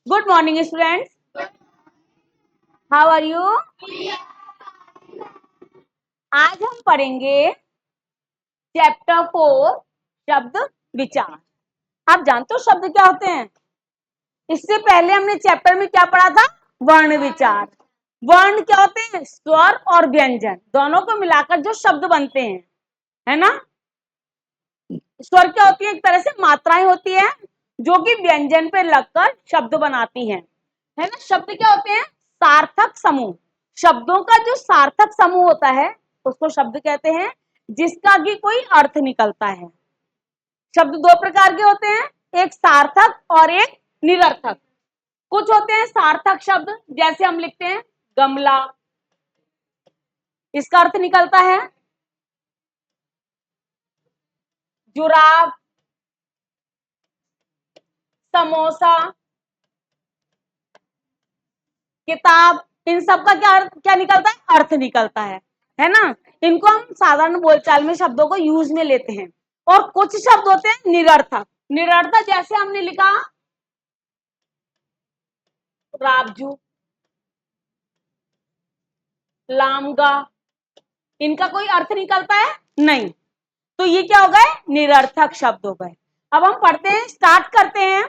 Good morning students, how are you. आज हम पढ़ेंगे चैप्टर 4 शब्द विचार। आप जानते हो शब्द क्या होते हैं? इससे पहले हमने चैप्टर में क्या पढ़ा था? वर्ण विचार। वर्ण क्या होते हैं? स्वर और व्यंजन दोनों को मिलाकर जो शब्द बनते हैं, है ना। स्वर क्या होती है? एक तरह से मात्राएं होती है जो कि व्यंजन पे लगकर शब्द बनाती हैं, है ना। शब्द क्या होते हैं? सार्थक समूह। शब्दों का जो सार्थक समूह होता है उसको शब्द कहते हैं, जिसका कि कोई अर्थ निकलता है। शब्द दो प्रकार के होते हैं, एक सार्थक और एक निरर्थक। कुछ होते हैं सार्थक शब्द, जैसे हम लिखते हैं गमला, इसका अर्थ निकलता है जुराब, समोसा, किताब। इन सब का क्या निकलता है? अर्थ निकलता है ना। इनको हम साधारण बोलचाल में शब्दों को यूज में लेते हैं। और कुछ शब्द होते हैं निरर्थक। निरर्थक जैसे हमने लिखा राबजू, लामगा, इनका कोई अर्थ निकलता है? नहीं। तो ये क्या हो गए? निरर्थक शब्द हो गए। अब हम पढ़ते हैं, स्टार्ट करते हैं।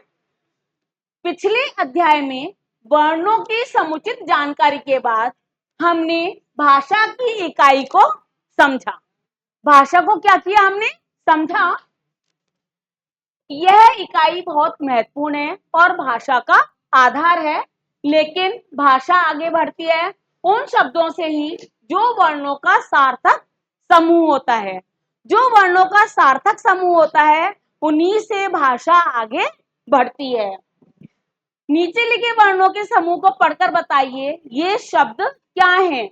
पिछले अध्याय में वर्णों की समुचित जानकारी के बाद हमने भाषा की इकाई को समझा। भाषा को क्या किया? हमने समझा। यह इकाई बहुत महत्वपूर्ण है और भाषा का आधार है। लेकिन भाषा आगे बढ़ती है उन शब्दों से ही जो वर्णों का सार्थक समूह होता है। जो वर्णों का सार्थक समूह होता है उन्हीं से भाषा आगे बढ़ती है। नीचे लिखे वर्णों के समूह को पढ़कर बताइए ये शब्द क्या हैं।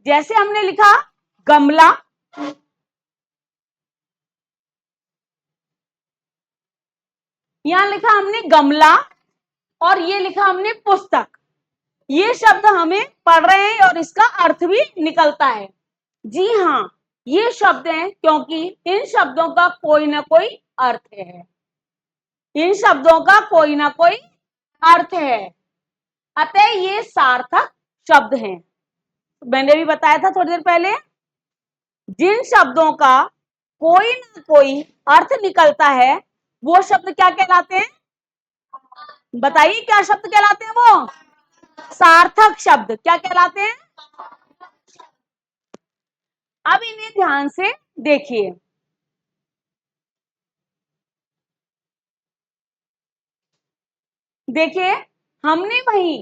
जैसे हमने लिखा गमला, यहां लिखा हमने गमला, और ये लिखा हमने पुस्तक। ये शब्द हमें पढ़ रहे हैं और इसका अर्थ भी निकलता है। जी हाँ, ये शब्द हैं क्योंकि इन शब्दों का कोई ना कोई अर्थ है। इन शब्दों का कोई ना कोई अर्थ है, अतः ये सार्थक शब्द हैं। मैंने भी बताया था थोड़ी देर पहले, जिन शब्दों का कोई ना कोई अर्थ निकलता है वो शब्द क्या कहलाते हैं? बताइए क्या शब्द कहलाते हैं? वो सार्थक शब्द क्या कहलाते हैं? अब इन्हें ध्यान से देखिए। देखिए, हमने वही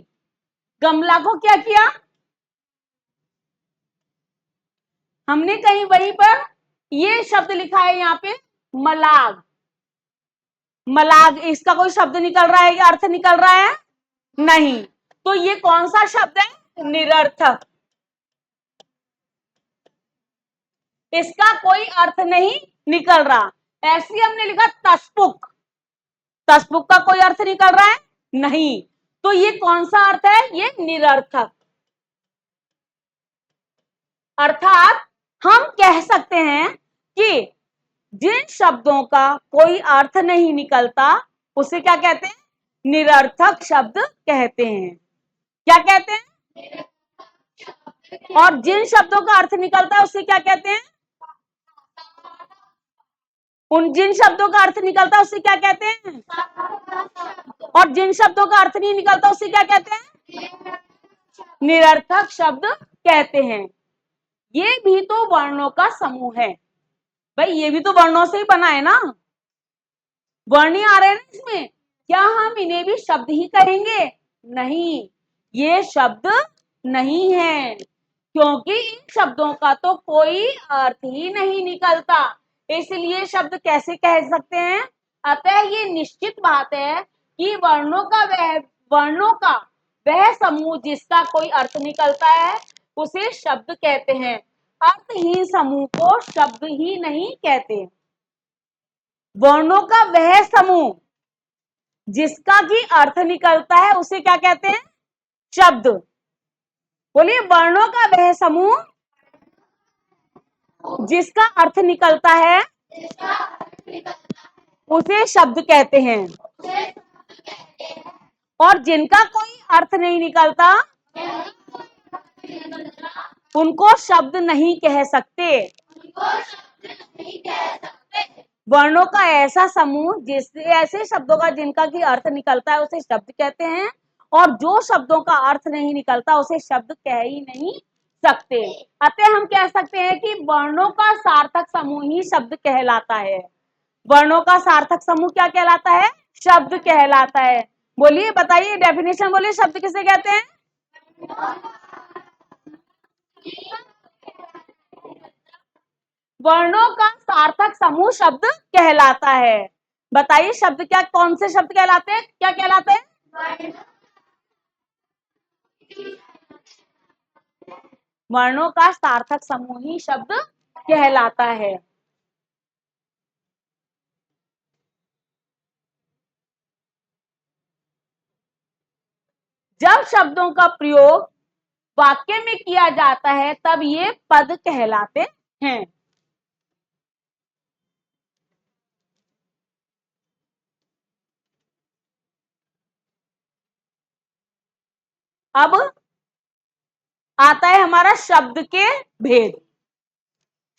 गमला को क्या किया? हमने कहीं वहीं पर ये शब्द लिखा है यहाँ पे मलाग। मलाग, इसका कोई शब्द निकल रहा है या अर्थ निकल रहा है? नहीं। तो ये कौन सा शब्द है? निरर्थक। इसका कोई अर्थ नहीं निकल रहा। ऐसे ही हमने लिखा तस्पुक, तस्पुक का कोई अर्थ निकल रहा है? नहीं। तो ये कौन सा अर्थ है? ये निरर्थक। अर्थात हम कह सकते हैं कि जिन शब्दों का कोई अर्थ नहीं निकलता उसे क्या कहते हैं? निरर्थक शब्द कहते हैं। क्या कहते हैं? और जिन शब्दों का अर्थ निकलता है उसे क्या कहते हैं? उन जिन शब्दों का अर्थ निकलता है उसे क्या कहते हैं? और जिन शब्दों का अर्थ नहीं निकलता उसे क्या कहते हैं? निरर्थक शब्द कहते हैं। ये भी तो वर्णों का समूह है। भाई ये भी तो वर्णों से ही बना है ना। वर्ण ही आ रहे हैं ना इसमें। क्या हम इन्हें भी शब्द ही कहेंगे? नहीं, ये शब्द नहीं है, क्योंकि इन शब्दों का तो कोई अर्थ ही नहीं निकलता। इसलिए शब्द कैसे कह सकते हैं? अतः ये निश्चित बात है कि वर्णों का वह समूह जिसका कोई अर्थ निकलता है उसे शब्द कहते हैं। अर्थहीन समूह को शब्द ही नहीं कहते। वर्णों का वह समूह जिसका कि अर्थ निकलता है उसे क्या कहते हैं? शब्द। बोलिए, वर्णों का वह समूह जिसका अर्थ निकलता है उसे शब्द कहते हैं। और जिनका कोई अर्थ नहीं निकलता उनको शब्द नहीं कह सकते। वर्णों का ऐसा समूह जिससे ऐसे शब्दों का जिनका की अर्थ निकलता है उसे शब्द कहते हैं, और जो शब्दों का अर्थ नहीं निकलता उसे शब्द कह ही नहीं सकते। अतः हम कह सकते हैं कि वर्णों का सार्थक समूह ही शब्द कहलाता है। वर्णों का सार्थक समूह क्या कहलाता है? शब्द कहलाता है। बोलिए, बताइए, डेफिनेशन बोलिए, शब्द किसे कहते हैं? वर्णों का सार्थक समूह शब्द कहलाता है। बताइए, शब्द क्या, कौन से शब्द कहलाते हैं, क्या कहलाते हैं? वर्णों का सार्थक समूह ही शब्द कहलाता है। जब शब्दों का प्रयोग वाक्य में किया जाता है तब ये पद कहलाते हैं। अब आता है हमारा शब्द के भेद।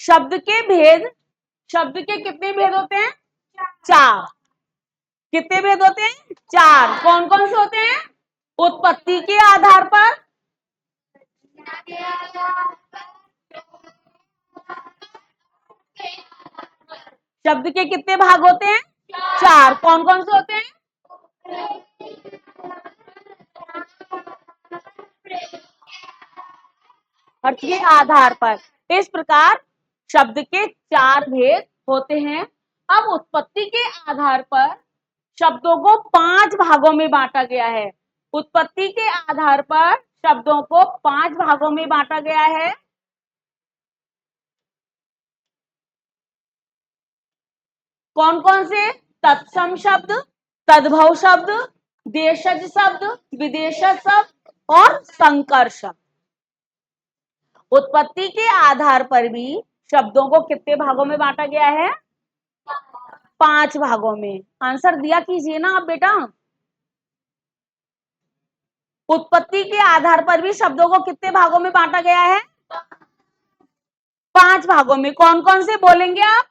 शब्द के भेद, शब्द के कितने भेद होते हैं? 4। कितने भेद होते हैं? 4। कौन कौन से होते हैं? उत्पत्ति के आधार पर, शब्द के कितने भाग होते हैं? 4। कौन कौन से होते हैं? अर्थ के आधार पर। इस प्रकार शब्द के 4 भेद होते हैं। अब उत्पत्ति के आधार पर शब्दों को 5 भागों में बांटा गया है। उत्पत्ति के आधार पर शब्दों को 5 भागों में बांटा गया है। कौन कौन से? तत्सम शब्द, तद्भव शब्द, देशज शब्द, विदेशज शब्द और संकर शब्द। उत्पत्ति के आधार पर भी शब्दों को कितने भागों में बांटा गया है? 5 भागों में। आंसर दिया कीजिए ना आप बेटा। उत्पत्ति के आधार पर भी शब्दों को कितने भागों में बांटा गया है? 5 भागों में। कौन कौन से बोलेंगे आप?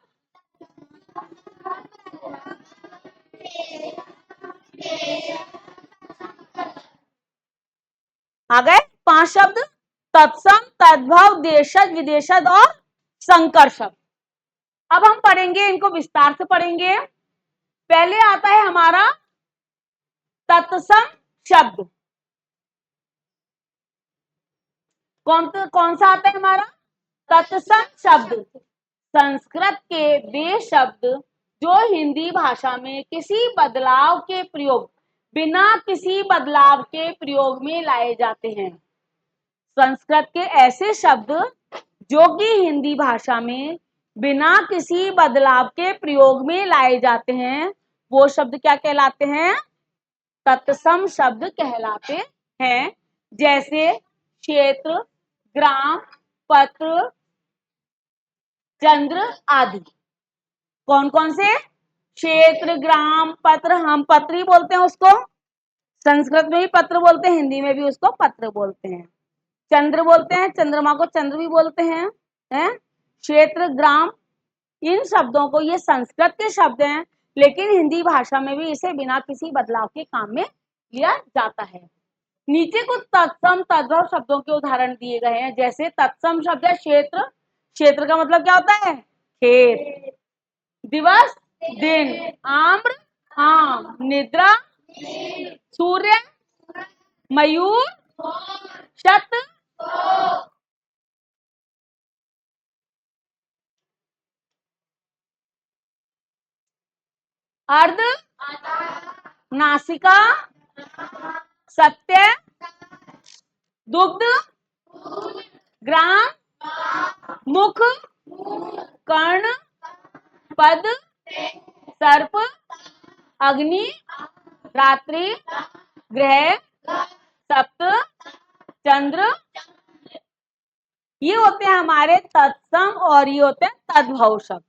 आ गए 5 शब्द? तत्सम, तद्भव, देशज, विदेशज और संकर शब्द। अब हम पढ़ेंगे, इनको विस्तार से पढ़ेंगे। पहले आता है हमारा तत्सम शब्द। कौन सा आता है हमारा? तत्सम शब्द। संस्कृत के वे शब्द जो हिंदी भाषा में किसी बदलाव के प्रयोग, बिना किसी बदलाव के प्रयोग में लाए जाते हैं। संस्कृत के ऐसे शब्द जो कि हिंदी भाषा में बिना किसी बदलाव के प्रयोग में लाए जाते हैं, वो शब्द क्या कहलाते हैं? तत्सम शब्द कहलाते हैं। जैसे क्षेत्र, ग्राम, पत्र, चंद्र आदि। कौन कौन से? क्षेत्र, ग्राम, पत्र, हम पत्र ही बोलते हैं उसको, संस्कृत में भी पत्र बोलते हैं, हिंदी में भी उसको पत्र बोलते हैं। चंद्र बोलते हैं, चंद्रमा को चंद्र भी बोलते हैं, हैं? क्षेत्र, ग्राम, इन शब्दों को, ये संस्कृत के शब्द हैं, लेकिन हिंदी भाषा में भी इसे बिना किसी बदलाव के काम में लिया जाता है। नीचे कुछ तत्सम, तद्भव शब्दों के उदाहरण दिए गए हैं। जैसे तत्सम शब्द है क्षेत्र। क्षेत्र का मतलब क्या होता है? खेत। दिवस, दिन। आम्र, आम। निद्रा, सूर्य, मयूर, शत, अर्ध, नासिका, सत्य, दुग्ध, ग्राम, मुख, कर्ण, पद, सर्प, अग्नि, रात्रि, ग्रह, सप्त, चंद्र। ये होते हैं हमारे तत्सम और ये होते हैं तद्भव शब्द।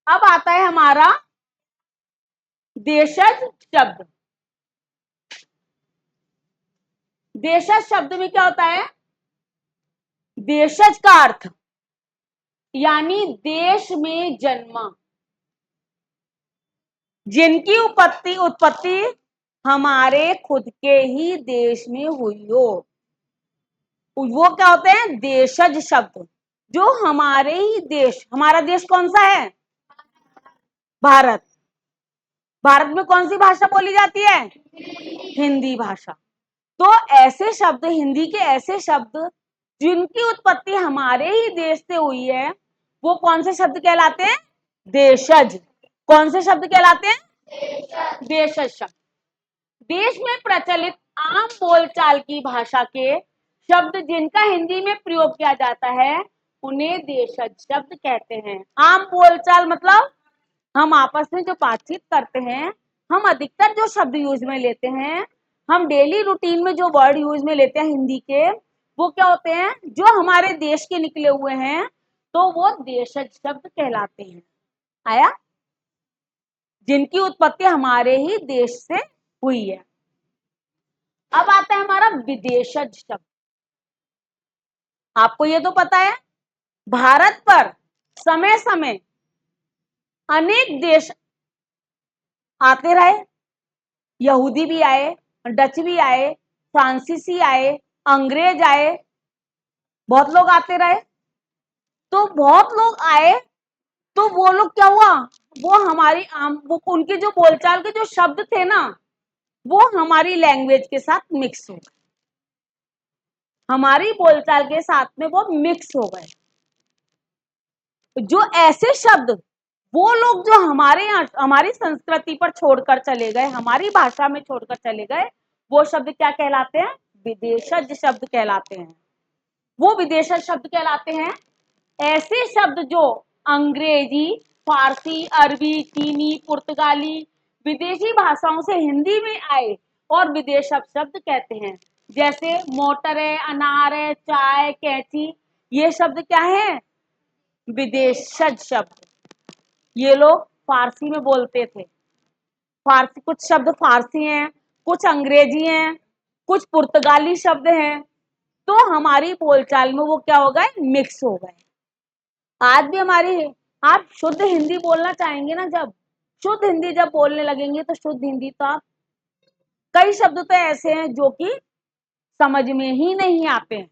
अब आता है हमारा देशज शब्द। देशज शब्द में क्या होता है? देशज का अर्थ यानी देश में जन्मा, जिनकी उत्पत्ति हमारे खुद के ही देश में हुई हो, वो क्या होते हैं? देशज शब्द। जो हमारे ही देश, हमारा देश कौन सा है? भारत। भारत में कौन सी भाषा बोली जाती है? हिंदी भाषा। तो ऐसे शब्द, हिंदी के ऐसे शब्द जिनकी उत्पत्ति हमारे ही देश से हुई है, वो कौन से शब्द कहलाते हैं? देशज। कौन से शब्द कहलाते हैं? देशज शब्द। देश में प्रचलित आम बोलचाल की भाषा के शब्द जिनका हिंदी में प्रयोग किया जाता है, उन्हें देशज शब्द कहते हैं। आम बोलचाल मतलब हम आपस में जो बातचीत करते हैं, हम अधिकतर जो शब्द यूज में लेते हैं, हम डेली रूटीन में जो वर्ड यूज में लेते हैं हिंदी के, वो क्या होते हैं? जो हमारे देश के निकले हुए हैं, तो वो देशज शब्द कहलाते हैं। आया? जिनकी उत्पत्ति हमारे ही देश से हुई है। अब आता है हमारा विदेशज शब्द। आपको ये तो पता है, भारत पर समय समय अनेक देश आते रहे। यहूदी भी आए, डच भी आए, फ्रांसीसी आए, अंग्रेज आए, बहुत लोग आते रहे। तो बहुत लोग आए, तो वो लोग क्या हुआ? वो हमारी वो उनके जो बोलचाल के जो शब्द थे ना, वो हमारी लैंग्वेज के साथ मिक्स हो गए। हमारी बोलचाल के साथ में वो मिक्स हो गए। जो ऐसे शब्द वो लोग जो हमारी संस्कृति पर छोड़कर चले गए, हमारी भाषा में छोड़कर चले गए, वो शब्द क्या कहलाते हैं? विदेशज शब्द कहलाते हैं। वो विदेशज शब्द कहलाते हैं ऐसे शब्द जो अंग्रेजी, फारसी, अरबी, चीनी, पुर्तगाली विदेशी भाषाओं से हिंदी में आए और विदेशज शब्द कहते हैं। जैसे मोटर है, अनार है, चाय, कैंची, ये शब्द क्या है? विदेशज शब्द। ये लोग फारसी में बोलते थे। फारसी, कुछ शब्द फारसी हैं, कुछ अंग्रेजी हैं, कुछ पुर्तगाली शब्द हैं। तो हमारी बोलचाल में वो क्या हो गए? मिक्स हो गए। आज भी हमारी, आप शुद्ध हिंदी बोलना चाहेंगे ना, जब शुद्ध हिंदी जब बोलने लगेंगे, तो शुद्ध हिंदी तो आप, कई शब्द तो ऐसे हैं जो कि समझ में ही नहीं आते हैं,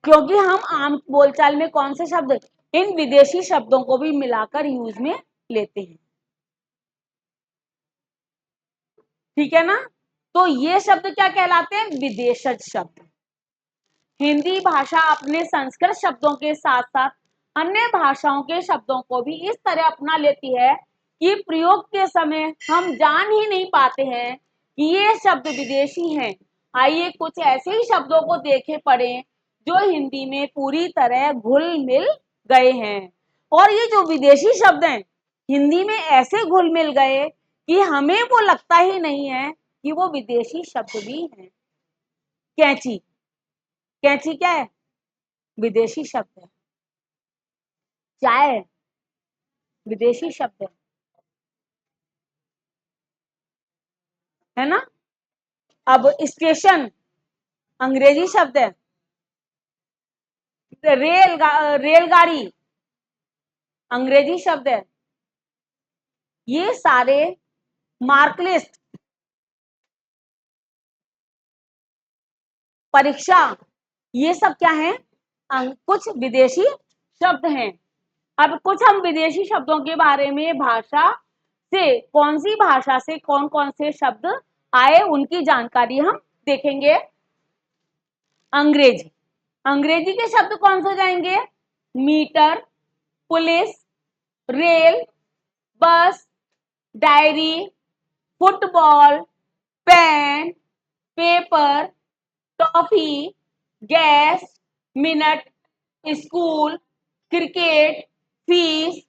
क्योंकि हम आम बोलचाल में कौन से शब्द, इन विदेशी शब्दों को भी मिलाकर यूज में लेते हैं। ठीक है ना? तो ये शब्द क्या कहलाते हैं? विदेशज शब्द। हिंदी भाषा अपने संस्कृत शब्दों के साथ साथ अन्य भाषाओं के शब्दों को भी इस तरह अपना लेती है कि प्रयोग के समय हम जान ही नहीं पाते हैं कि ये शब्द विदेशी हैं। आइए कुछ ऐसे ही शब्दों को देखे पढ़ें जो हिंदी में पूरी तरह घुल मिल गए हैं। और ये जो विदेशी शब्द हैं, हिंदी में ऐसे घुल मिल गए कि हमें वो लगता ही नहीं है कि वो विदेशी शब्द भी हैं। कैंची, कैंची क्या है? विदेशी शब्द है। चाय विदेशी शब्द है ना? अब स्टेशन अंग्रेजी शब्द है। रेलगाड़ी अंग्रेजी शब्द है। ये सारे मार्कलिस्ट, परीक्षा, ये सब क्या है? कुछ विदेशी शब्द हैं। अब कुछ हम विदेशी शब्दों के बारे में, भाषा से, कौन सी भाषा से कौन कौन से शब्द आए, उनकी जानकारी हम देखेंगे। अंग्रेजी, अंग्रेजी के शब्द कौन से जाएंगे? Metre, police, rail, bus, diary, football, pen, paper, toffee, gas, minute, school, cricket, fees,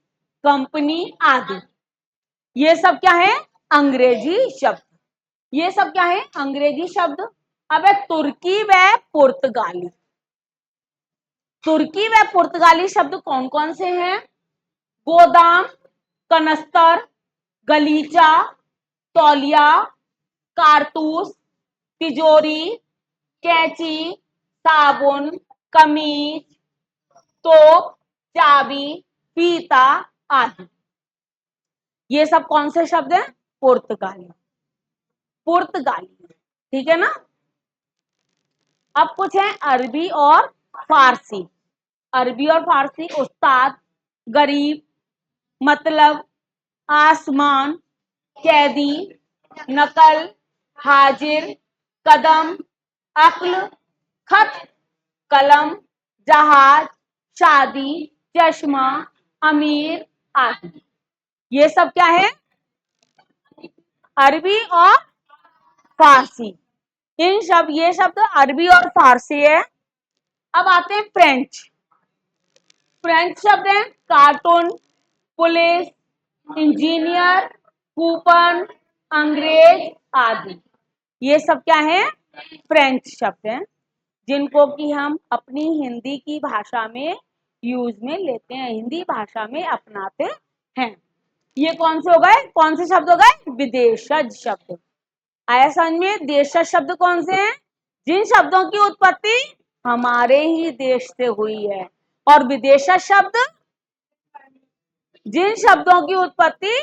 company आदि। ये सब क्या है? अंग्रेजी शब्द। ये सब क्या है? अंग्रेजी शब्द। अब है तुर्की व पुर्तगाली। तुर्की व पुर्तगाली शब्द कौन कौन से हैं? गोदाम, कनस्तर, गलीचा, तौलिया, कारतूस, तिजोरी, कैंची, साबुन, कमीज, तोप, चाबी, फीता आदि। ये सब कौन से शब्द हैं? पुर्तगाली, पुर्तगाली, ठीक है ना। अब कुछ है अरबी और फारसी। अरबी और फारसी, उस्ताद, गरीब, मतलब, आसमान, कैदी, नकल, हाजिर, कदम, अक्ल, खत, कलम, जहाज, शादी, चश्मा, अमीर आदि। ये सब क्या है? अरबी और फारसी। ये शब्द अरबी और फारसी है। अब आते हैं फ्रेंच। फ्रेंच शब्द है कार्टून, पुलिस, इंजीनियर, कूपन, अंग्रेज आदि। ये सब क्या है? फ्रेंच शब्द हैं, जिनको कि हम अपनी हिंदी की भाषा में यूज में लेते हैं, हिंदी भाषा में अपनाते हैं। ये कौन से हो गए? कौन से शब्द हो गए? विदेशज शब्द। आया समझ में? देशज शब्द कौन से हैं? जिन शब्दों की उत्पत्ति हमारे ही देश से हुई है। और विदेशज शब्द जिन शब्दों की उत्पत्ति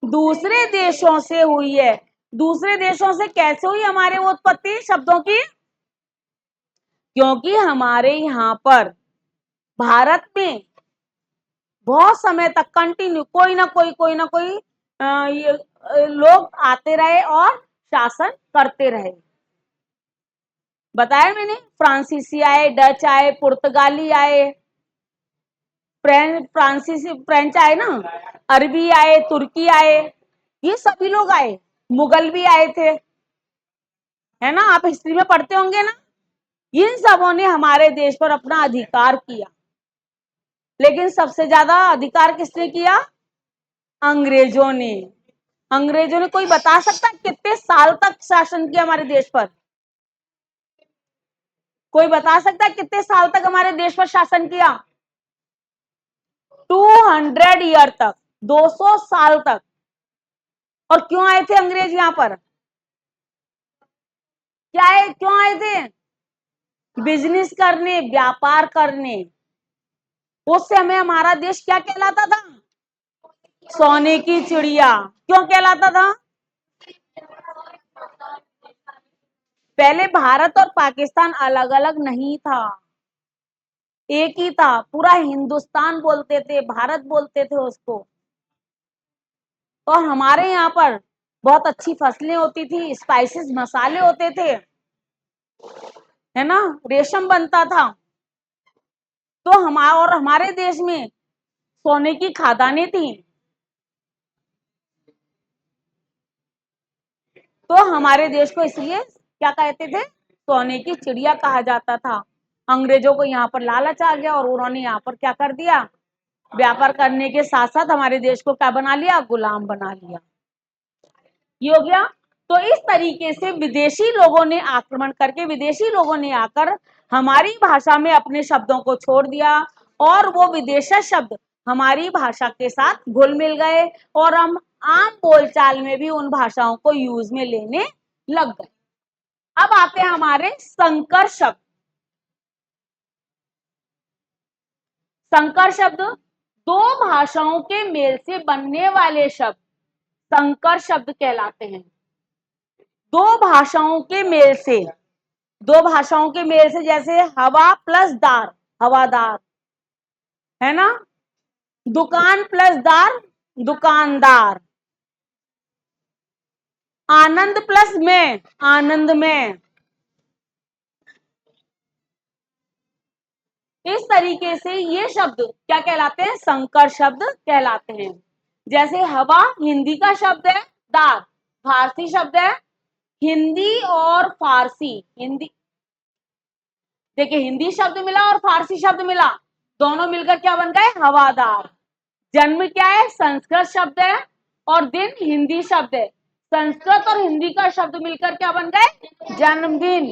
दूसरे देशों से हुई है। दूसरे देशों से कैसे हुई हमारे वो उत्पत्ति शब्दों की? क्योंकि हमारे यहाँ पर भारत में बहुत समय तक कंटिन्यू कोई ना कोई लोग आते रहे और शासन करते रहे। बताया मैंने, फ्रांसीसी आए, डच आए, पुर्तगाली आए, फ्रेंच आए ना, अरबी आए, तुर्की आए, ये सभी लोग आए। मुगल भी आए थे, है ना, आप हिस्ट्री में पढ़ते होंगे ना। इन सबों ने हमारे देश पर अपना अधिकार किया, लेकिन सबसे ज्यादा अधिकार किसने किया? अंग्रेजों ने। अंग्रेजों ने, कोई बता सकता है कितने साल तक शासन किया हमारे देश पर? कोई बता सकता है कितने साल तक हमारे देश पर शासन किया? 200 ईयर तक, 200 साल तक। और क्यों आए थे अंग्रेज यहाँ पर? क्या है, क्यों आए थे? बिजनेस करने, व्यापार करने। उस समय हमारा देश क्या कहलाता था? सोने की चिड़िया। क्यों कहलाता था? पहले भारत और पाकिस्तान अलग अलग नहीं था, एक ही था। पूरा हिंदुस्तान बोलते थे, भारत बोलते थे उसको। और हमारे यहाँ पर बहुत अच्छी फसलें होती थी, स्पाइसेस मसाले होते थे, है ना, रेशम बनता था। तो हमारे देश में सोने की खदानें थी। तो हमारे देश को इसलिए क्या कहते थे? सोने की चिड़िया कहा जाता था। अंग्रेजों को यहाँ पर लालच आ गया और उन्होंने यहाँ पर क्या कर दिया? व्यापार करने के साथ साथ हमारे देश को क्या बना लिया? गुलाम बना लिया। ये हो गया। तो इस तरीके से विदेशी लोगों ने आक्रमण करके, विदेशी लोगों ने आकर हमारी भाषा में अपने शब्दों को छोड़ दिया, और वो विदेशी शब्द हमारी भाषा के साथ घुल मिल गए, और हम आम बोलचाल में भी उन भाषाओं को यूज में लेने लग गए। अब आते हैं हमारे संकर शब्द। संकर शब्द दो भाषाओं के मेल से बनने वाले शब्द संकर शब्द कहलाते हैं। दो भाषाओं के मेल से, दो भाषाओं के मेल से, जैसे हवा प्लस दार, हवादार, है ना, दुकान प्लस दार, दुकानदार, आनंद प्लस में, आनंद में। इस तरीके से ये शब्द क्या कहलाते हैं? संकर शब्द कहलाते हैं। जैसे हवा हिंदी का शब्द है, दार फारसी शब्द है। हिंदी और फारसी, हिंदी देखिए, हिंदी शब्द मिला और फारसी शब्द मिला, दोनों मिलकर क्या बन गए? हवादार। जन्म क्या है? संस्कृत शब्द है, और दिन हिंदी शब्द है। संस्कृत और हिंदी का शब्द मिलकर क्या बन गए? जन्मदिन।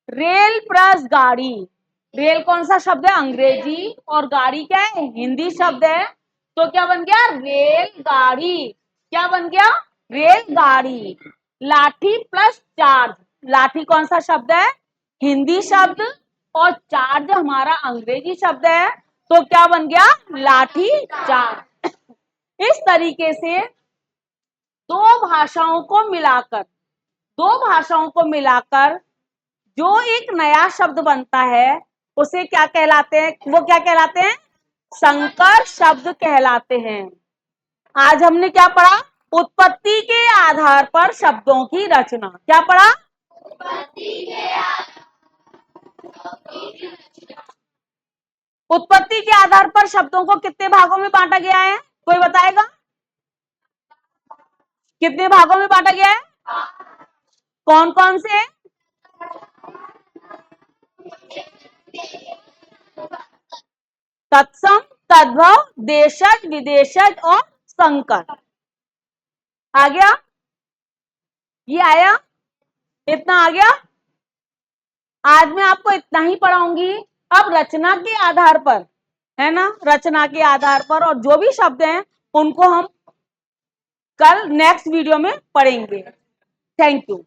रेल प्लस गाड़ी, रेल कौन सा शब्द है? अंग्रेजी। और गाड़ी क्या है? हिंदी शब्द है। तो क्या बन गया? रेलगाड़ी। क्या बन गया? रेलगाड़ी। लाठी प्लस चार्ज, लाठी कौन सा शब्द है? हिंदी शब्द। और चार्ज हमारा अंग्रेजी शब्द है, तो क्या बन गया? लाठी चार्ज। इस तरीके से दो भाषाओं को मिलाकर जो एक नया शब्द बनता है उसे क्या कहलाते हैं? वो क्या कहलाते हैं? संकर शब्द कहलाते हैं। आज हमने क्या पढ़ा? उत्पत्ति के आधार पर शब्दों की रचना। क्या पढ़ा? उत्पत्ति के आधार पर शब्दों को कितने भागों में बांटा गया है? कोई बताएगा? कितने भागों में बांटा गया है? कौन कौन से? तत्सम, तद्भव, देशज, विदेशज और संकर। आ गया? ये आया? इतना आ गया? आज मैं आपको इतना ही पढ़ाऊंगी। अब रचना के आधार पर, है ना, रचना के आधार पर और जो भी शब्द हैं उनको हम कल नेक्स्ट वीडियो में पढ़ेंगे। Thank you.